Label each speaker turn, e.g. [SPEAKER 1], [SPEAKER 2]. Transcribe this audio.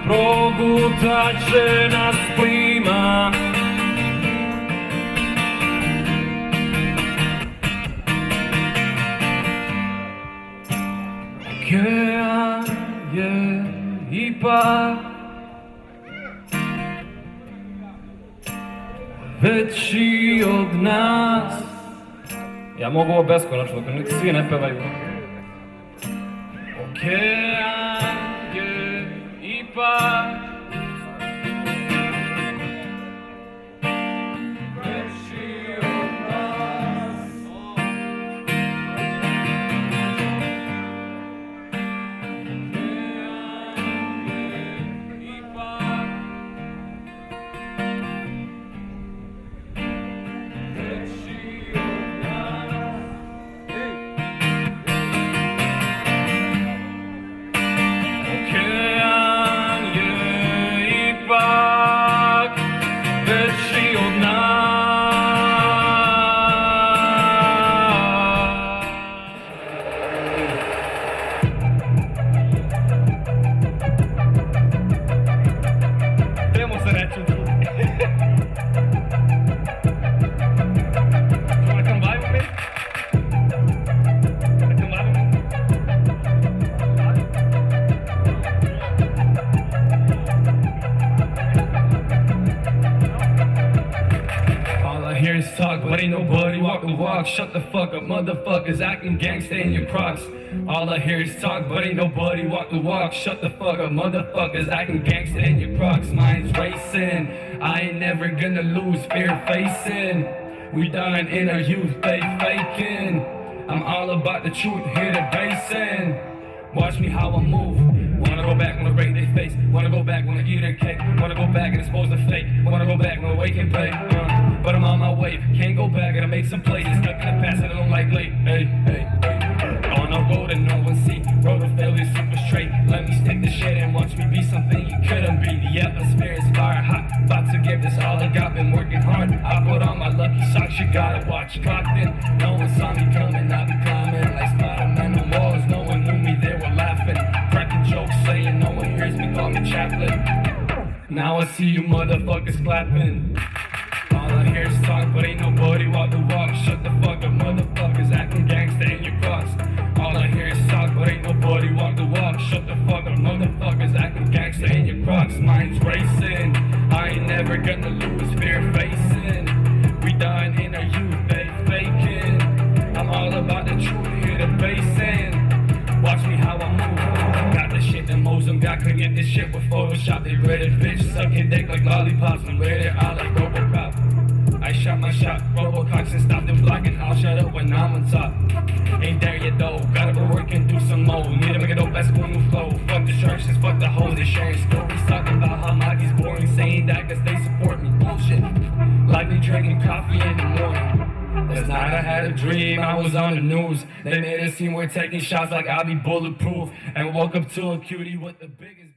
[SPEAKER 1] progutat će nas plima. Okean je ipak veći od nas. Ja mogu ovo beskonačno, dok svi ne pevaju. Okean je ipak veći od nas. Talk, but ain't nobody walk the walk. Shut the fuck up, motherfuckers acting gangsta in your Crocs. All I hear is talk, but ain't nobody walk the walk. Shut the fuck up, motherfuckers acting gangsta in your Crocs. Mind's racing, I ain't never gonna lose, fear facing. We dying in our youth, they faking. I'm all about the truth, hear the bass in. Watch me how I move. Wanna go back, wanna break their face. Wanna go back, wanna eat their cake. Wanna go back and expose the fake. Wanna go back, wanna wake and play. But I'm on my way, can't go back, gotta make some plays. Stuck in the past, I don't like late. Hey, hey, hey. On a road and no one see. Road of failure, super straight. Let me stick the shit and watch me be something you couldn't be. The atmosphere is fire hot. About to give this all I got, been working hard. I put on my lucky socks, you gotta watch. Clocked in, no one saw me coming. I be climbing like Spider-Man on walls. No one knew me, they were laughing. Cracking jokes, saying no one hears me, call me Chaplin. Now I see you motherfuckers clapping. All I hear is talk, but ain't nobody walk the walk. Shut the fuck up, motherfuckers acting gangsta in your Crocs. All I hear is talk, but ain't nobody walk the walk. Shut the fuck up, motherfuckers acting gangsta in your Crocs. Mind's racing, I ain't never gonna lose, fear facing. We dying in our youth, they faking. I'm all about the truth, hear the bass in. Watch me how I move. Got the shit that moves them. Got couldn't get this shit with Photoshop. They read it, bitch. Sucking dick like lollipops. And read it out like Robocop. I shot my shot, Robococks and stopped them blocking. I'll shut up when I'm on top. Ain't there yet though. Gotta go work and do some more. Need to make it dope, that's cool new flow. Fuck distractions, fuck the hoes. They sharing stories, talking about how Maki's boring. Saying that cause they support me. Bullshit. Like me drinking coffee in the morning. Last night I had a dream, I was on the news. They made it seem we're taking shots like I'll be bulletproof. And woke up to a cutie with the biggest